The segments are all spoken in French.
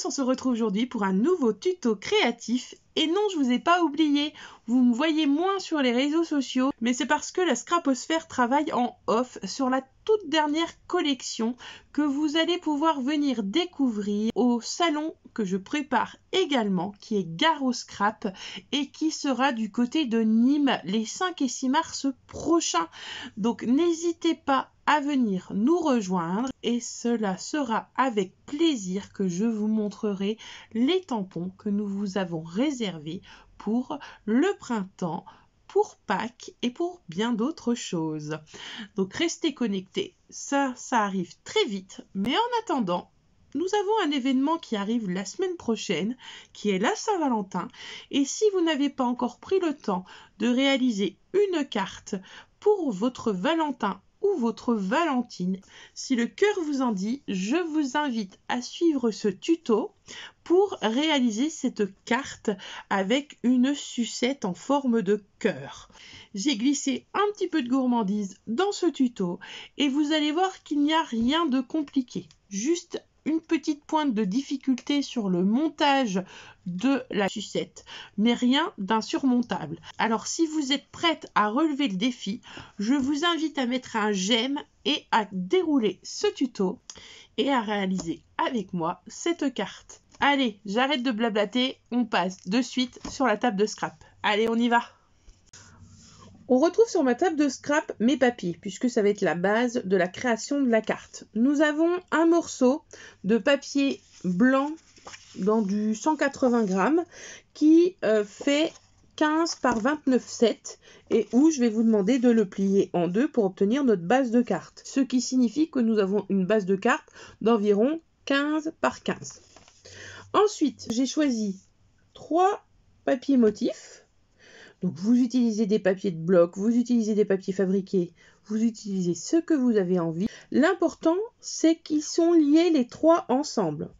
tous, on se retrouve aujourd'hui pour un nouveau tuto créatif. Et non, je vous ai pas oublié, vous me voyez moins sur les réseaux sociaux, mais c'est parce que la Scraposphère travaille en off sur la toute dernière collection que vous allez pouvoir venir découvrir au salon que je prépare également, qui est Gare au Scrap et qui sera du côté de Nîmes les 5 et 6 mars prochains. Donc n'hésitez pas à venir nous rejoindre et cela sera avec plaisir que je vous montrerai les tampons que nous vous avons réservés pour le printemps, pour Pâques et pour bien d'autres choses. Donc restez connectés, ça arrive très vite, mais en attendant, nous avons un événement qui arrive la semaine prochaine, qui est la Saint-Valentin, et si vous n'avez pas encore pris le temps de réaliser une carte pour votre Valentin ou votre Valentine, si le cœur vous en dit, je vous invite à suivre ce tuto pour réaliser cette carte avec une sucette en forme de cœur. J'ai glissé un petit peu de gourmandise dans ce tuto et vous allez voir qu'il n'y a rien de compliqué, juste une petite pointe de difficulté sur le montage de la sucette, mais rien d'insurmontable. Alors si vous êtes prête à relever le défi, je vous invite à mettre un j'aime et à dérouler ce tuto et à réaliser avec moi cette carte. Allez, j'arrête de blablater, on passe de suite sur la table de scrap. Allez, on y va! On retrouve sur ma table de scrap mes papiers, puisque ça va être la base de la création de la carte. Nous avons un morceau de papier blanc dans du 180 grammes qui fait 15 par 29,7 et où je vais vous demander de le plier en deux pour obtenir notre base de carte. Ce qui signifie que nous avons une base de carte d'environ 15 par 15. Ensuite, j'ai choisi 3 papiers motifs. Donc vous utilisez des papiers de bloc, vous utilisez des papiers fabriqués, vous utilisez ce que vous avez envie. L'important, c'est qu'ils sont liés les 3 ensemble.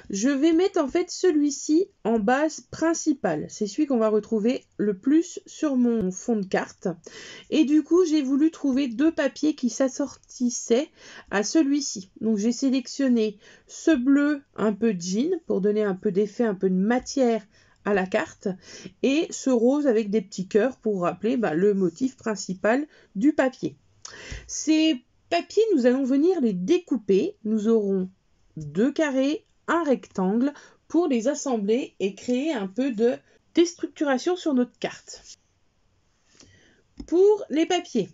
Je vais mettre en fait celui-ci en base principale. C'est celui qu'on va retrouver le plus sur mon fond de carte. Et du coup, j'ai voulu trouver 2 papiers qui s'assortissaient à celui-ci. Donc j'ai sélectionné ce bleu un peu jean pour donner un peu d'effet, un peu de matière à la carte, et ce rose avec des petits cœurs pour rappeler le motif principal du papier. Ces papiers, nous allons venir les découper. Nous aurons 2 carrés, un rectangle pour les assembler et créer un peu de déstructuration sur notre carte. Pour les papiers,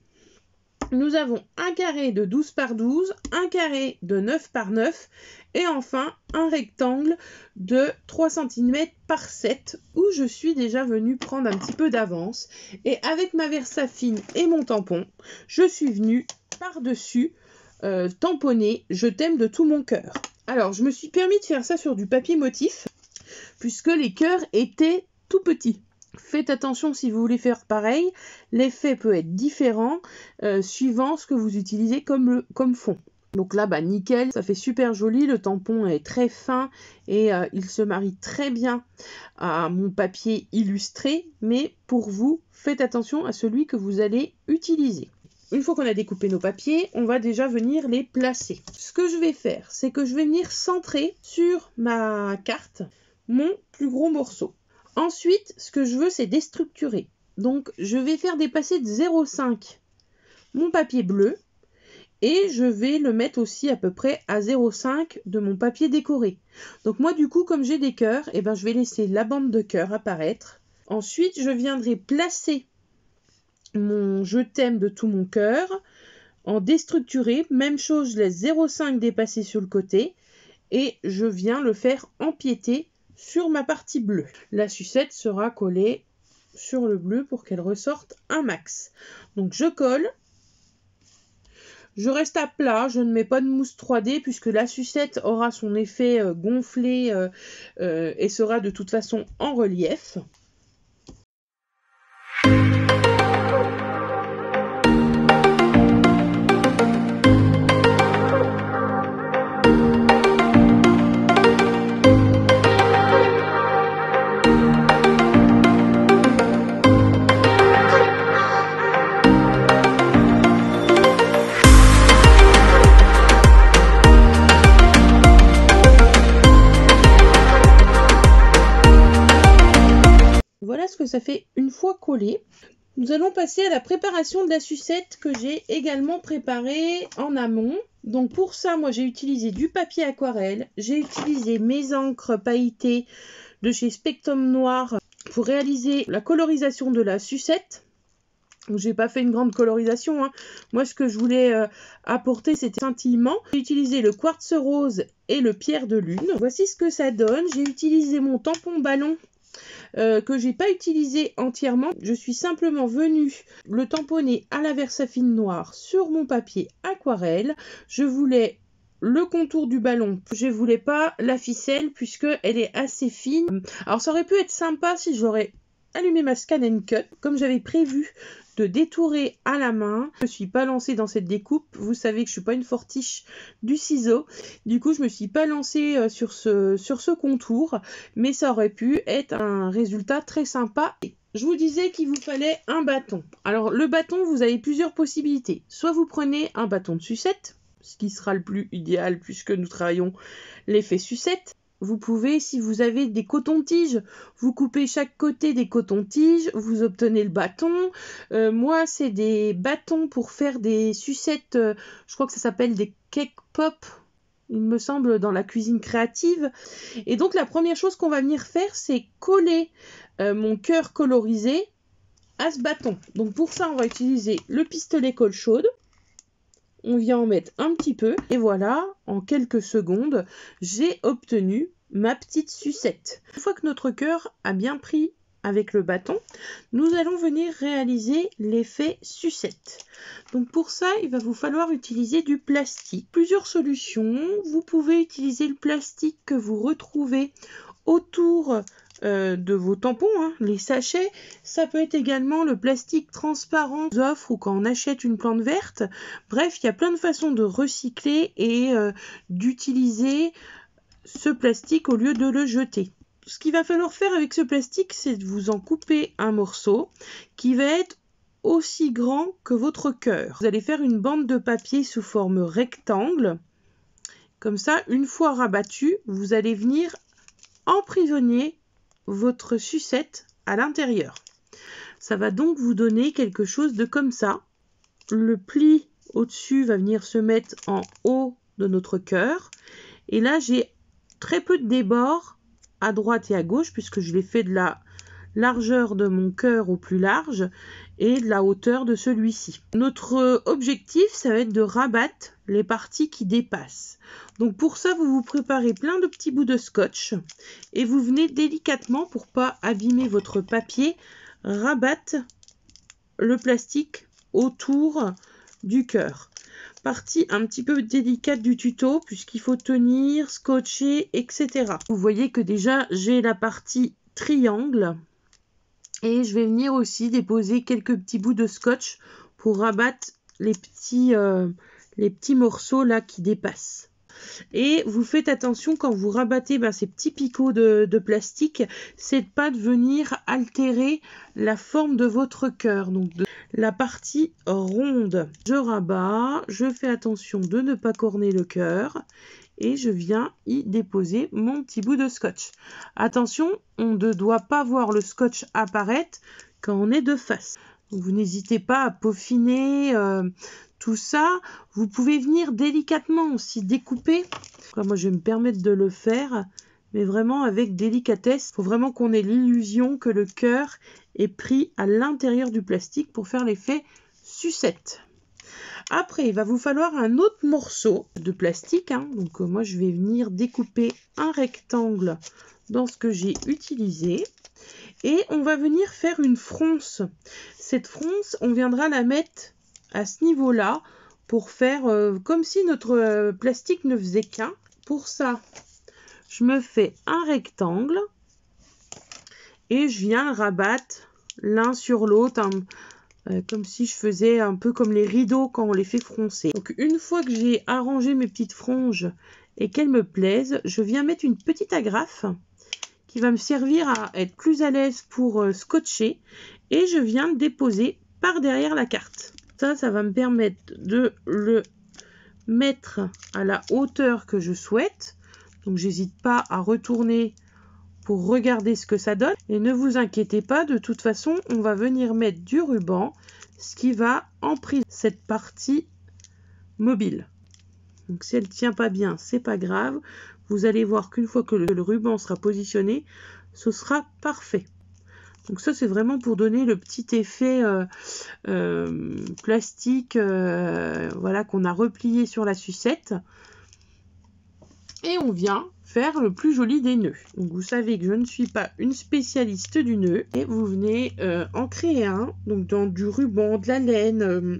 nous avons un carré de 12 par 12, un carré de 9 par 9 et enfin un rectangle de 3 cm par 7 où je suis déjà venue prendre un petit peu d'avance et avec ma Versafine et mon tampon, je suis venue par-dessus tamponner « Je t'aime de tout mon cœur ». Alors je me suis permis de faire ça sur du papier motif puisque les cœurs étaient tout petits. Faites attention si vous voulez faire pareil, l'effet peut être différent suivant ce que vous utilisez comme fond. Donc là, nickel, ça fait super joli, le tampon est très fin et il se marie très bien à mon papier illustré, mais pour vous, faites attention à celui que vous allez utiliser. Une fois qu'on a découpé nos papiers, on va déjà venir les placer. Ce que je vais faire, c'est que je vais venir centrer sur ma carte mon plus gros morceau. Ensuite, ce que je veux, c'est déstructurer. Donc, je vais faire dépasser de 0,5 mon papier bleu et je vais le mettre aussi à peu près à 0,5 de mon papier décoré. Donc, moi, du coup, comme j'ai des cœurs, je vais laisser la bande de cœur apparaître. Ensuite, je viendrai placer mon « Je t'aime » de tout mon cœur en déstructuré. Même chose, je laisse 0,5 dépasser sur le côté et je viens le faire empiéter sur ma partie bleue. La sucette sera collée sur le bleu pour qu'elle ressorte un max. Donc je colle. Je reste à plat, je ne mets pas de mousse 3D puisque la sucette aura son effet gonflé et sera de toute façon en relief. Voilà ce que ça fait une fois collé. Nous allons passer à la préparation de la sucette que j'ai également préparée en amont. Donc pour ça, moi j'ai utilisé du papier aquarelle, j'ai utilisé mes encres pailletées de chez Spectrum Noir pour réaliser la colorisation de la sucette. J'ai pas fait une grande colorisation, hein. Moi ce que je voulais apporter c'était scintillement. J'ai utilisé le quartz rose et le pierre de lune. Voici ce que ça donne. J'ai utilisé mon tampon ballon que j'ai pas utilisé entièrement. Je suis simplement venue le tamponner à la Versafine noire sur mon papier aquarelle. Je voulais le contour du ballon, je voulais pas la ficelle puisque elle est assez fine. Alors ça aurait pu être sympa si j'aurais allumé ma scan and cut comme j'avais prévu de détourer à la main. Je ne me suis pas lancée dans cette découpe. Vous savez que je suis pas une fortiche du ciseau. Du coup, je me suis pas lancée sur ce contour, mais ça aurait pu être un résultat très sympa. Je vous disais qu'il vous fallait un bâton. Alors le bâton, vous avez plusieurs possibilités. Soit vous prenez un bâton de sucette, ce qui sera le plus idéal puisque nous travaillons l'effet sucette. Vous pouvez, si vous avez des cotons-tiges, vous coupez chaque côté des cotons-tiges, vous obtenez le bâton. Moi, c'est des bâtons pour faire des sucettes, je crois que ça s'appelle des cake pop, il me semble, dans la cuisine créative. Et donc, la première chose qu'on va venir faire, c'est coller mon cœur colorisé à ce bâton. Donc, pour ça, on va utiliser le pistolet colle chaude. On vient en mettre un petit peu et voilà, en quelques secondes, j'ai obtenu ma petite sucette. Une fois que notre cœur a bien pris avec le bâton, nous allons venir réaliser l'effet sucette. Donc pour ça, il va vous falloir utiliser du plastique. Plusieurs solutions. Vous pouvez utiliser le plastique que vous retrouvez autour de vos tampons, hein, les sachets. Ça peut être également le plastique transparent aux offres ou quand on achète une plante verte. Bref, il y a plein de façons de recycler et d'utiliser ce plastique au lieu de le jeter. Ce qu'il va falloir faire avec ce plastique, c'est de vous en couper un morceau qui va être aussi grand que votre cœur. Vous allez faire une bande de papier sous forme rectangle. Comme ça, une fois rabattu, vous allez venir emprisonner votre sucette à l'intérieur. Ça va donc vous donner quelque chose de comme ça. Le pli au-dessus va venir se mettre en haut de notre cœur. Et là, j'ai très peu de débord à droite et à gauche puisque je l'ai fait de la largeur de mon cœur au plus large et de la hauteur de celui-ci. Notre objectif, ça va être de rabattre les parties qui dépassent. Donc pour ça, vous vous préparez plein de petits bouts de scotch et vous venez délicatement, pour pas abîmer votre papier, rabattre le plastique autour du cœur. Partie un petit peu délicate du tuto puisqu'il faut tenir, scotcher, etc. Vous voyez que déjà j'ai la partie triangle et je vais venir aussi déposer quelques petits bouts de scotch pour rabattre les petits morceaux là qui dépassent. Et vous faites attention quand vous rabattez ces petits picots de plastique, c'est de pas de venir altérer la forme de votre cœur, donc de la partie ronde. Je rabats, je fais attention de ne pas corner le cœur et je viens y déposer mon petit bout de scotch. Attention, on ne doit pas voir le scotch apparaître quand on est de face. Donc vous n'hésitez pas à peaufiner tout ça. Vous pouvez venir délicatement aussi découper. Moi, je vais me permettre de le faire, mais vraiment avec délicatesse. Il faut vraiment qu'on ait l'illusion que le cœur est pris à l'intérieur du plastique pour faire l'effet sucette. Après, il va vous falloir un autre morceau de plastique. Donc moi, je vais venir découper un rectangle dans ce que j'ai utilisé. Et on va venir faire une fronce. Cette fronce, on viendra la mettre à ce niveau-là pour faire comme si notre plastique ne faisait qu'un. Pour ça, je me fais un rectangle et je viens le rabattre l'un sur l'autre, comme si je faisais un peu comme les rideaux quand on les fait froncer. Donc une fois que j'ai arrangé mes petites franges et qu'elles me plaisent, je viens mettre une petite agrafe qui va me servir à être plus à l'aise pour scotcher et je viens le déposer par derrière la carte. Ça va me permettre de le mettre à la hauteur que je souhaite. Donc j'hésite pas à retourner pour regarder ce que ça donne. Et ne vous inquiétez pas, de toute façon, on va venir mettre du ruban, ce qui va emprisonner cette partie mobile. Donc si elle ne tient pas bien, c'est pas grave. Vous allez voir qu'une fois que le ruban sera positionné, ce sera parfait. Donc ça, c'est vraiment pour donner le petit effet plastique voilà, qu'on a replié sur la sucette. Et on vient faire le plus joli des nœuds. Donc vous savez que je ne suis pas une spécialiste du nœud. Et vous venez en créer un, donc dans du ruban, de la laine,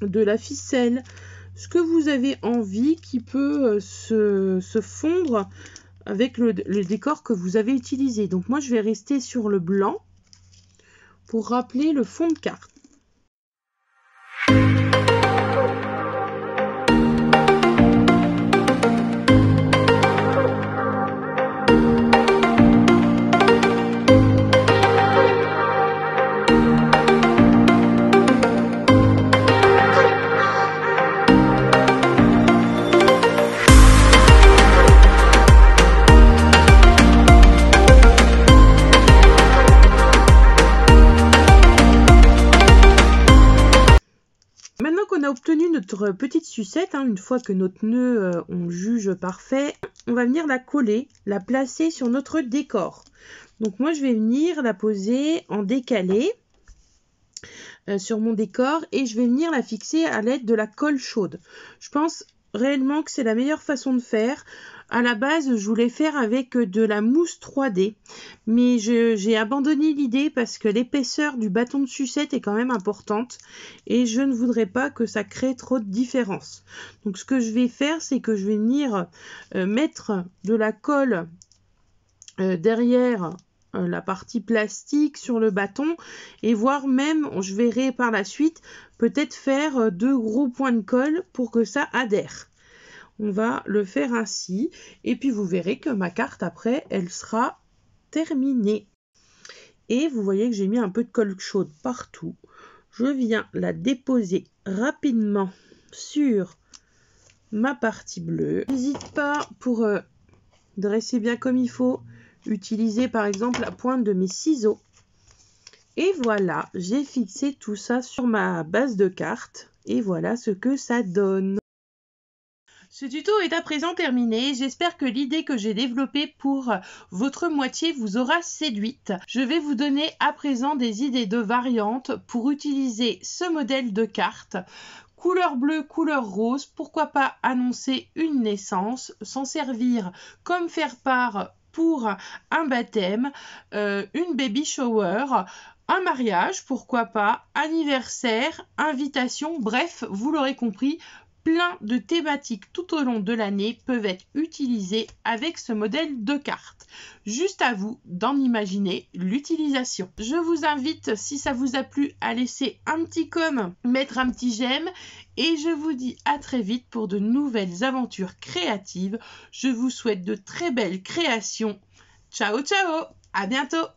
de la ficelle, ce que vous avez envie qui peut se fondre avec le décor que vous avez utilisé. Donc moi je vais rester sur le blanc pour rappeler le fond de carte. Maintenant qu'on a obtenu notre petite sucette, une fois que notre nœud, on le juge parfait, on va venir la coller, la placer sur notre décor. Donc moi, je vais venir la poser en décalé sur mon décor et je vais venir la fixer à l'aide de la colle chaude. Je pense réellement que c'est la meilleure façon de faire. À la base, je voulais faire avec de la mousse 3D, mais j'ai abandonné l'idée parce que l'épaisseur du bâton de sucette est quand même importante et je ne voudrais pas que ça crée trop de différence. Donc ce que je vais faire, c'est que je vais venir mettre de la colle derrière la partie plastique sur le bâton et voire même, je verrai par la suite, peut-être faire 2 gros points de colle pour que ça adhère. On va le faire ainsi et puis vous verrez que ma carte après elle sera terminée. Et vous voyez que j'ai mis un peu de colle chaude partout. Je viens la déposer rapidement sur ma partie bleue. N'hésite pas pour dresser bien comme il faut, utiliser par exemple la pointe de mes ciseaux. Et voilà, j'ai fixé tout ça sur ma base de carte et voilà ce que ça donne. Ce tuto est à présent terminé. J'espère que l'idée que j'ai développée pour votre moitié vous aura séduite. Je vais vous donner à présent des idées de variantes pour utiliser ce modèle de carte. Couleur bleue, couleur rose, pourquoi pas annoncer une naissance, s'en servir comme faire-part pour un baptême, une baby shower, un mariage, pourquoi pas, anniversaire, invitation, bref, vous l'aurez compris, plein de thématiques tout au long de l'année peuvent être utilisées avec ce modèle de carte. Juste à vous d'en imaginer l'utilisation. Je vous invite, si ça vous a plu, à laisser un petit com, mettre un petit j'aime et je vous dis à très vite pour de nouvelles aventures créatives. Je vous souhaite de très belles créations. Ciao ciao, à bientôt.